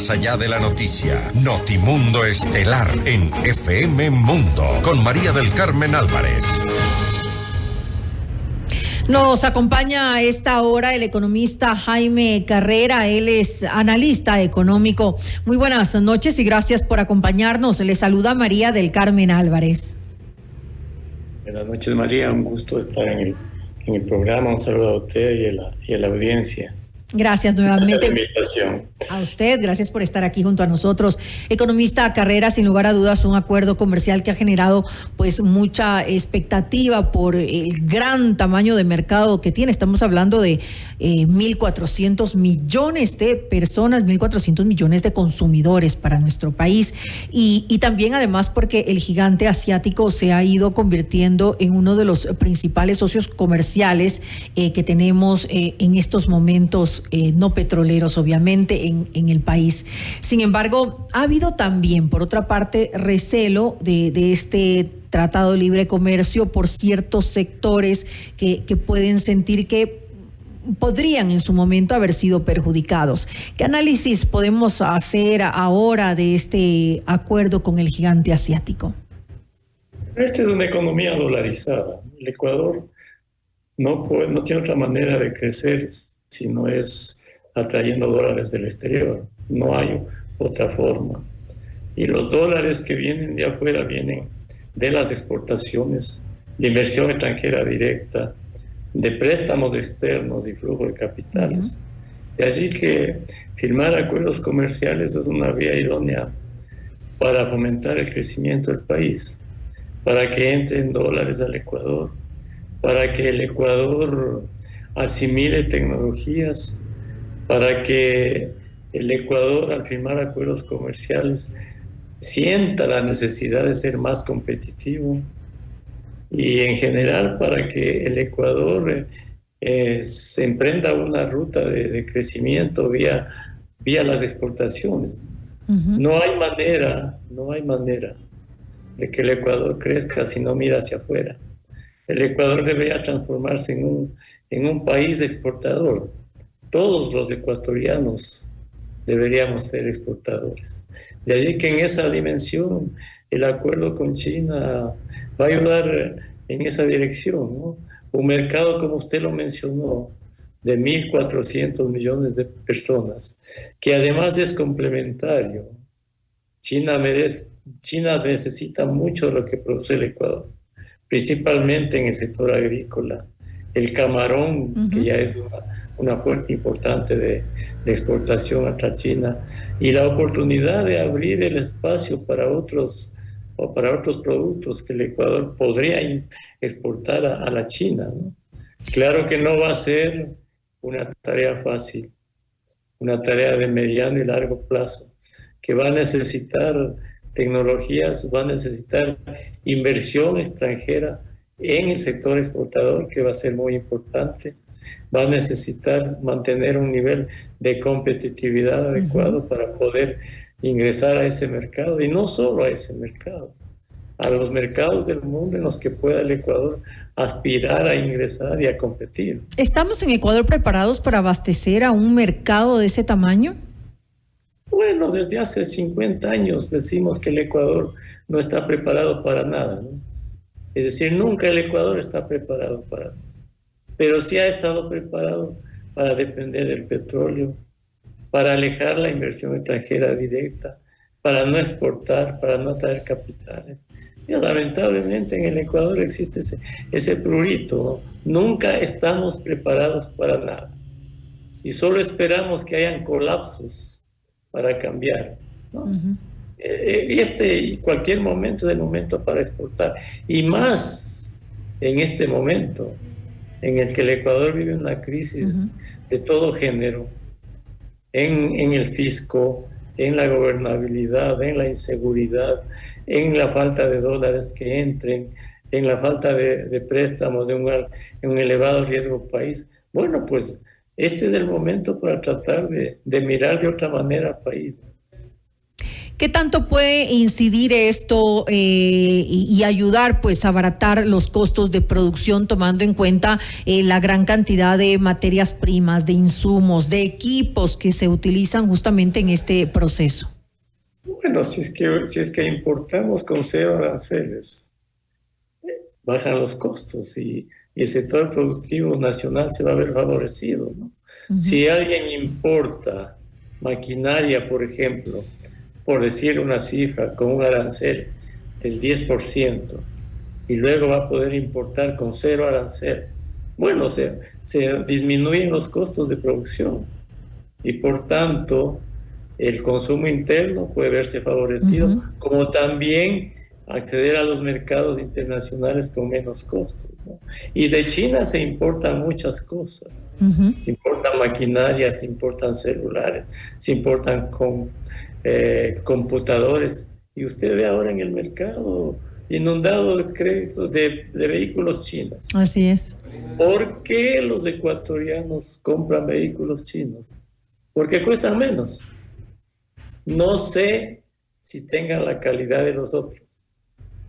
Más allá de la noticia, Notimundo Estelar en FM Mundo, con María del Carmen Álvarez. Nos acompaña a esta hora el economista Jaime Carrera. Él es analista económico. Muy buenas noches y gracias por acompañarnos. Le saluda María del Carmen Álvarez. Buenas noches, María. Un gusto estar en el programa. Un saludo a usted y a la audiencia. Gracias nuevamente. Gracias por la invitación. A usted, gracias por estar aquí junto a nosotros. Economista Carrera, sin lugar a dudas, un acuerdo comercial que ha generado pues mucha expectativa por el gran tamaño de mercado que tiene. Estamos hablando de 1.400 millones de personas, 1.400 millones de consumidores para nuestro país. Y también además porque el gigante asiático se ha ido convirtiendo en uno de los principales socios comerciales que tenemos en estos momentos no petroleros, obviamente, en el país. Sin embargo, ha habido también, por otra parte, recelo de este Tratado de Libre Comercio por ciertos sectores que pueden sentir que podrían en su momento haber sido perjudicados. ¿Qué análisis podemos hacer ahora de este acuerdo con el gigante asiático? Esta es una economía dolarizada. El Ecuador no tiene otra manera de crecer si no es atrayendo dólares del exterior. No hay otra forma. Y los dólares que vienen de afuera vienen de las exportaciones, de inversión extranjera directa, de préstamos externos y flujo de capitales. De allí que firmar acuerdos comerciales es una vía idónea para fomentar el crecimiento del país, para que entren dólares al Ecuador, para que el Ecuador asimile tecnologías, para que el Ecuador, al firmar acuerdos comerciales, sienta la necesidad de ser más competitivo y, en general, para que el Ecuador se emprenda una ruta de crecimiento vía las exportaciones. No hay manera de que el Ecuador crezca si no mira hacia afuera. El Ecuador debería transformarse en un país exportador. Todos los ecuatorianos deberíamos ser exportadores. De allí que en esa dimensión el acuerdo con China va a ayudar en esa dirección, ¿no? Un mercado, como usted lo mencionó, de 1.400 millones de personas, que además es complementario. China necesita mucho de lo que produce el Ecuador, principalmente en el sector agrícola. El camarón, que ya es una fuente importante de exportación hacia China, y la oportunidad de abrir el espacio para otros productos que el Ecuador podría exportar a la China, ¿no? Claro que no va a ser una tarea fácil, una tarea de mediano y largo plazo, que va a necesitar tecnologías, va a necesitar inversión extranjera en el sector exportador, que va a ser muy importante. Va a necesitar mantener un nivel de competitividad adecuado para poder ingresar a ese mercado, y no solo a ese mercado, a los mercados del mundo en los que pueda el Ecuador aspirar a ingresar y a competir. ¿Estamos en Ecuador preparados para abastecer a un mercado de ese tamaño? Bueno, desde hace 50 años decimos que el Ecuador no está preparado para nada, ¿no? Es decir, nunca el Ecuador está preparado para nada, pero sí ha estado preparado para depender del petróleo, para alejar la inversión extranjera directa, para no exportar, para no traer capitales. Y lamentablemente en el Ecuador existe ese prurito, ¿no? Nunca estamos preparados para nada y solo esperamos que hayan colapsos para cambiar, ¿no? Y cualquier momento es el momento para exportar, y más en este momento en el que el Ecuador vive una crisis de todo género, en el fisco, en la gobernabilidad, en la inseguridad, en la falta de dólares que entren, en la falta de préstamos, en un elevado riesgo país. Bueno, pues este es el momento para tratar de mirar de otra manera al país. ¿Qué tanto puede incidir esto y ayudar pues a abaratar los costos de producción, tomando en cuenta la gran cantidad de materias primas, de insumos, de equipos que se utilizan justamente en este proceso? Bueno, si es que importamos con cero aranceles, bajan los costos y el sector productivo nacional se va a ver favorecido, ¿no? Uh-huh. Si alguien importa maquinaria, por ejemplo, por decir una cifra, con un arancel del 10%, y luego va a poder importar con cero arancel, bueno, se disminuyen los costos de producción y por tanto el consumo interno puede verse favorecido, uh-huh, como también acceder a los mercados internacionales con menos costos, ¿no? Y de China se importan muchas cosas. Uh-huh. Se importan maquinarias, se importan celulares, se importan computadores. Y usted ve ahora en el mercado inundado de créditos de vehículos chinos. Así es. ¿Por qué los ecuatorianos compran vehículos chinos? Porque cuestan menos. No sé si tengan la calidad de los otros,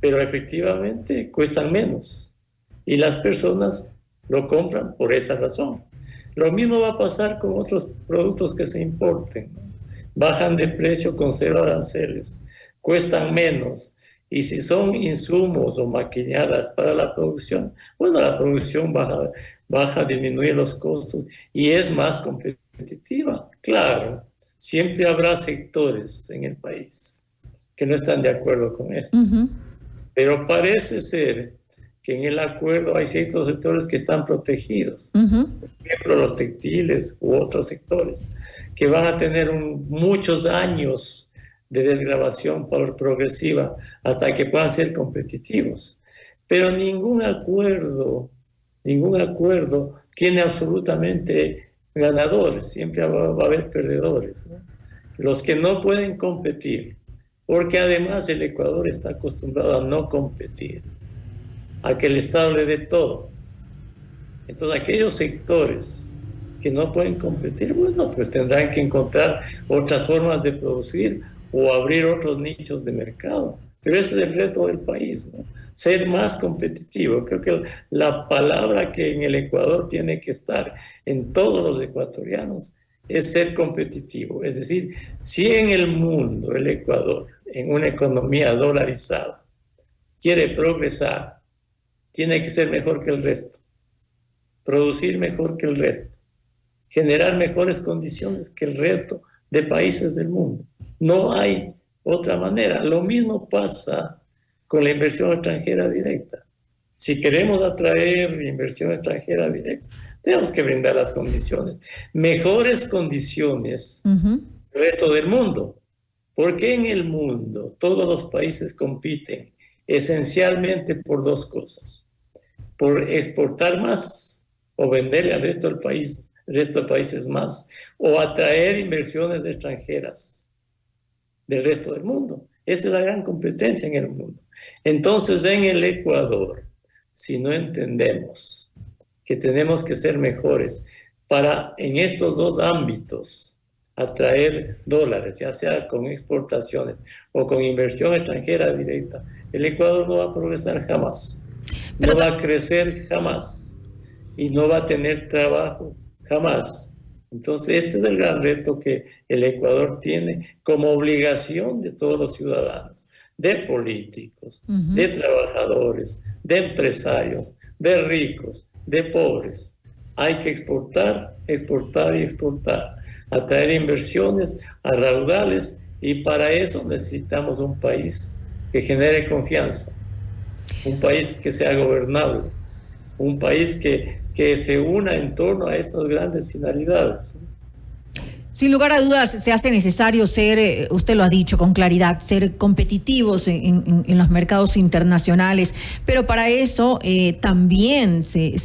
pero efectivamente cuestan menos y las personas lo compran por esa razón. Lo mismo va a pasar con otros productos que se importen, ¿no? Bajan de precio con cero aranceles, cuestan menos, y si son insumos o maquinadas para la producción, bueno, la producción baja, disminuye los costos y es más competitiva. Claro, siempre habrá sectores en el país que no están de acuerdo con esto. Uh-huh. Pero parece ser que en el acuerdo hay ciertos sectores que están protegidos. Uh-huh. Por ejemplo, los textiles u otros sectores que van a tener muchos años de desgravación progresiva hasta que puedan ser competitivos. Pero ningún acuerdo tiene absolutamente ganadores. Siempre va a haber perdedores, ¿no? Los que no pueden competir, porque además el Ecuador está acostumbrado a no competir, a que el Estado le dé todo. Entonces aquellos sectores que no pueden competir, bueno, pues tendrán que encontrar otras formas de producir o abrir otros nichos de mercado. Pero ese es el reto del país, ¿no? Ser más competitivo. Creo que la palabra que en el Ecuador tiene que estar en todos los ecuatorianos es ser competitivo. Es decir, si en el mundo el Ecuador, en una economía dolarizada, quiere progresar, tiene que ser mejor que el resto, producir mejor que el resto, generar mejores condiciones que el resto de países del mundo. No hay otra manera. Lo mismo pasa con la inversión extranjera directa. Si queremos atraer inversión extranjera directa, tenemos que brindar las condiciones, mejores condiciones uh-huh, el resto del mundo. Porque en el mundo todos los países compiten esencialmente por dos cosas: por exportar más o venderle al resto del país, el resto de países más, o atraer inversiones extranjeras del resto del mundo. Esa es la gran competencia en el mundo. Entonces, en el Ecuador, si no entendemos que tenemos que ser mejores para en estos dos ámbitos atraer dólares, ya sea con exportaciones o con inversión extranjera directa, el Ecuador no va a progresar jamás, no va a crecer jamás y no va a tener trabajo jamás. Entonces este es el gran reto que el Ecuador tiene como obligación de todos los ciudadanos, de políticos, uh-huh, de trabajadores, de empresarios, de ricos, de pobres. Hay que exportar, exportar y exportar, atraer inversiones a raudales, y para eso necesitamos un país que genere confianza, un país que sea gobernable, un país que se una en torno a estas grandes finalidades. Sin lugar a dudas, se hace necesario ser, usted lo ha dicho con claridad, ser competitivos en los mercados internacionales, pero para eso también se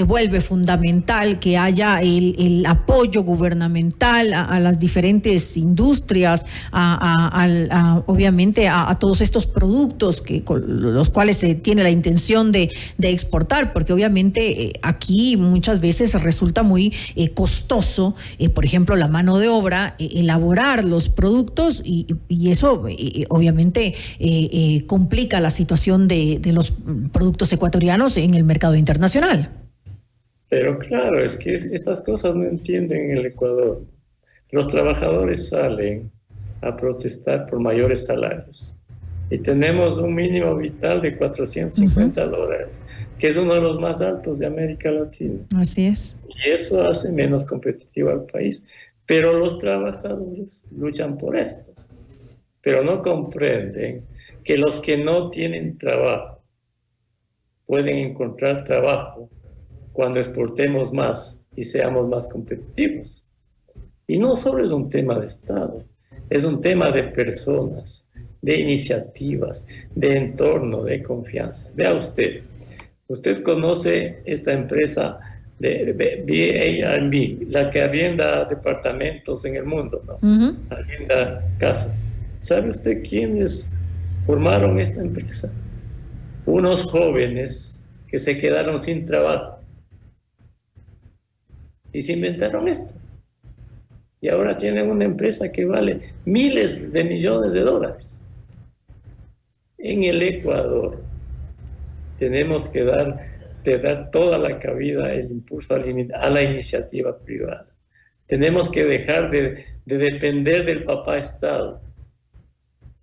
vuelve fundamental que haya el apoyo gubernamental a las diferentes industrias, obviamente a todos estos productos con los cuales se tiene la intención de exportar, porque obviamente aquí muchas veces resulta muy costoso por ejemplo, la mano de obra, elaborar los productos y eso obviamente complica la situación de los productos ecuatorianos en el mercado internacional. Pero claro, es que estas cosas no entienden en el Ecuador. Los trabajadores salen a protestar por mayores salarios. Y tenemos un mínimo vital de $450, que es uno de los más altos de América Latina. Así es. Y eso hace menos competitivo al país. Pero los trabajadores luchan por esto. Pero no comprenden que los que no tienen trabajo pueden encontrar trabajo cuando exportemos más y seamos más competitivos. Y no solo es un tema de Estado, es un tema de personas, de iniciativas, de entorno, de confianza. Vea usted conoce esta empresa de Airbnb, la que arrienda departamentos en el mundo, ¿no? Arrienda casas. ¿Sabe usted quiénes formaron esta empresa? Unos jóvenes que se quedaron sin trabajo y se inventaron esto. Y ahora tienen una empresa que vale miles de millones de dólares. En el Ecuador tenemos que dar toda la cabida, el impulso a la iniciativa privada. Tenemos que dejar de depender del papá Estado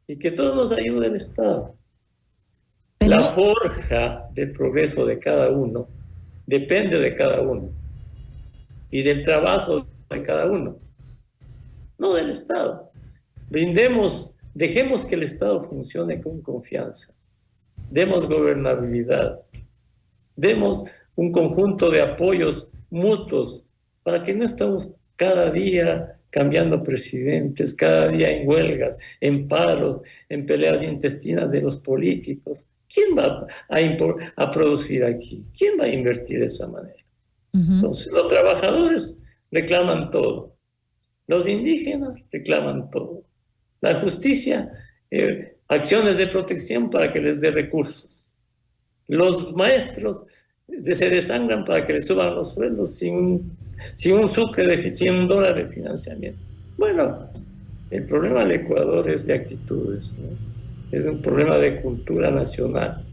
y que todo nos ayude el Estado. La forja del progreso de cada uno depende de cada uno y del trabajo de cada uno, no del Estado. Dejemos que el Estado funcione con confianza. Demos gobernabilidad. Demos un conjunto de apoyos mutuos para que no estemos cada día cambiando presidentes, cada día en huelgas, en paros, en peleas intestinas de los políticos. ¿Quién va a producir aquí? ¿Quién va a invertir de esa manera? Entonces, los trabajadores reclaman todo. Los indígenas reclaman todo. La justicia, acciones de protección para que les dé recursos. Los maestros se desangran para que les suban los sueldos sin un $1 de financiamiento. Bueno, el problema del Ecuador es de actitudes, ¿no? Es un problema de cultura nacional,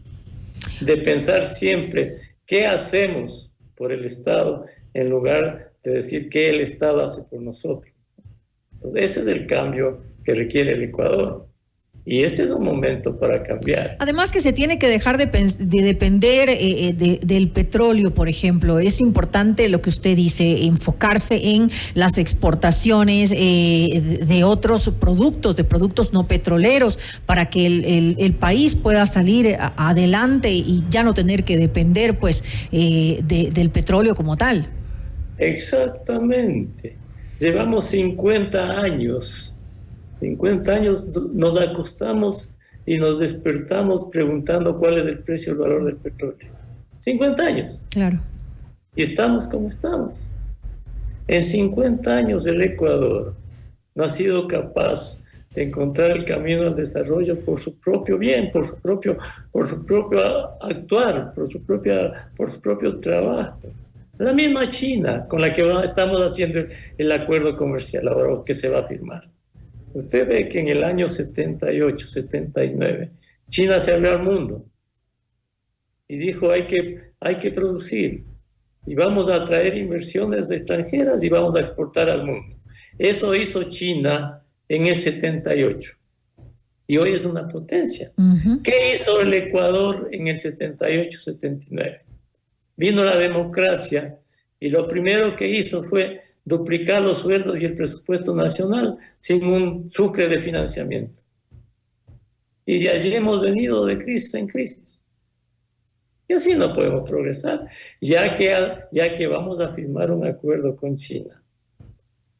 de pensar siempre qué hacemos por el Estado en lugar de decir qué el Estado hace por nosotros. Entonces, ese es el cambio que requiere el Ecuador. Y este es un momento para cambiar. Además que se tiene que dejar de depender del petróleo, por ejemplo. Es importante lo que usted dice, enfocarse en las exportaciones de otros productos, de productos no petroleros, para que el país pueda salir adelante y ya no tener que depender pues del petróleo como tal. Exactamente. Llevamos 50 años nos acostamos y nos despertamos preguntando cuál es el precio, el valor del petróleo. 50 años. Claro. Y estamos como estamos. En 50 años el Ecuador no ha sido capaz de encontrar el camino al desarrollo por su propio bien, por su propio actuar, por su propio trabajo. La misma China con la que estamos haciendo el acuerdo comercial ahora que se va a firmar. Usted ve que en el año 78, 79, China se abrió al mundo y dijo hay que producir y vamos a atraer inversiones extranjeras y vamos a exportar al mundo. Eso hizo China en el 78 y hoy es una potencia. ¿Qué hizo el Ecuador en el 78, 79? Vino la democracia y lo primero que hizo fue duplicar los sueldos y el presupuesto nacional sin un sucre de financiamiento. Y de allí hemos venido de crisis en crisis. Y así no podemos progresar, ya que vamos a firmar un acuerdo con China.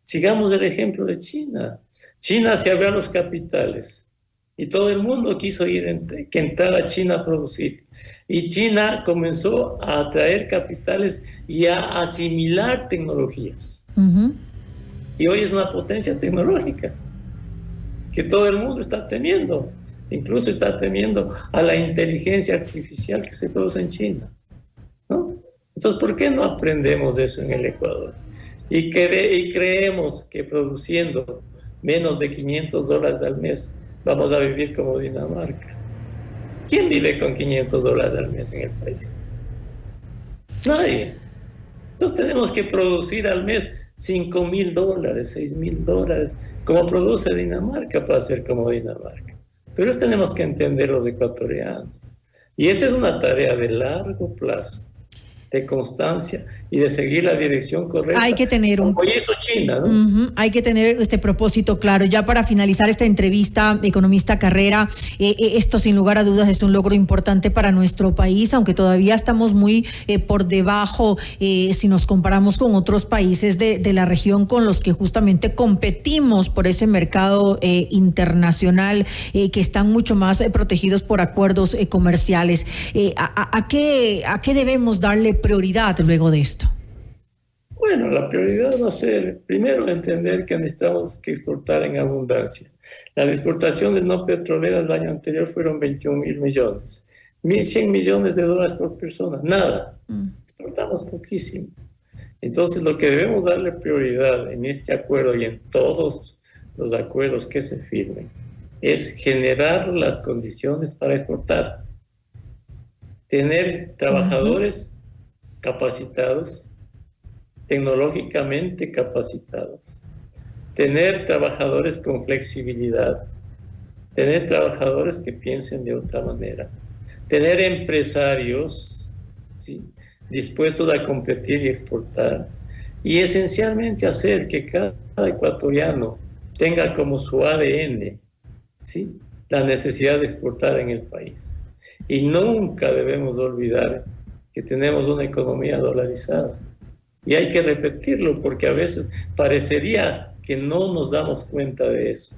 Sigamos el ejemplo de China. China se abrió a los capitales y todo el mundo quiso entrar a China a producir. Y China comenzó a atraer capitales y a asimilar tecnologías. Y hoy es una potencia tecnológica que todo el mundo está temiendo, incluso está temiendo a la inteligencia artificial que se produce en China, ¿no? Entonces, ¿por qué no aprendemos eso en el Ecuador? Y creemos que produciendo menos de $500 al mes vamos a vivir como Dinamarca. ¿Quién vive con $500 al mes en el país? Nadie. Entonces tenemos que producir al mes $5.000, $6.000, como produce Dinamarca para ser como Dinamarca. Pero eso tenemos que entender los ecuatorianos. Y esta es una tarea de largo plazo, de constancia y de seguir la dirección correcta. Hay que tener como hizo China, ¿no? Hay que tener este propósito claro. Ya para finalizar esta entrevista, economista Carrera, esto sin lugar a dudas es un logro importante para nuestro país, aunque todavía estamos muy por debajo si nos comparamos con otros países de la región con los que justamente competimos por ese mercado internacional, que están mucho más protegidos por acuerdos comerciales. ¿A qué debemos darle prioridad luego de esto? Bueno, la prioridad va a ser, primero, entender que necesitamos que exportar en abundancia. Las exportaciones no petroleras el año anterior fueron 21.000 millones. 1.100 millones de dólares por persona. Nada. Exportamos poquísimo. Entonces, lo que debemos darle prioridad en este acuerdo y en todos los acuerdos que se firmen es generar las condiciones para exportar. Tener trabajadores capacitados, tecnológicamente capacitados, tener trabajadores con flexibilidad, tener trabajadores que piensen de otra manera, tener empresarios, ¿sí?, dispuestos a competir y exportar, y esencialmente hacer que cada ecuatoriano tenga como su ADN, ¿sí?, la necesidad de exportar en el país. Y nunca debemos olvidar que tenemos una economía dolarizada. Y hay que repetirlo porque a veces parecería que no nos damos cuenta de eso.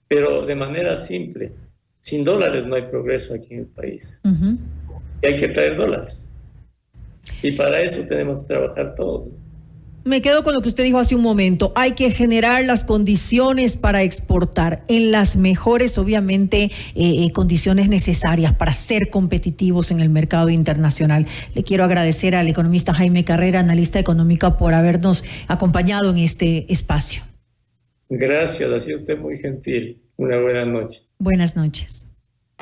Pero de manera simple, sin dólares no hay progreso aquí en el país. Y hay que traer dólares. Y para eso tenemos que trabajar todos. Me quedo con lo que usted dijo hace un momento. Hay que generar las condiciones para exportar en las mejores, obviamente, condiciones necesarias para ser competitivos en el mercado internacional. Le quiero agradecer al economista Jaime Carrera, analista económica, por habernos acompañado en este espacio. Gracias, ha sido usted muy gentil. Una buena noche. Buenas noches.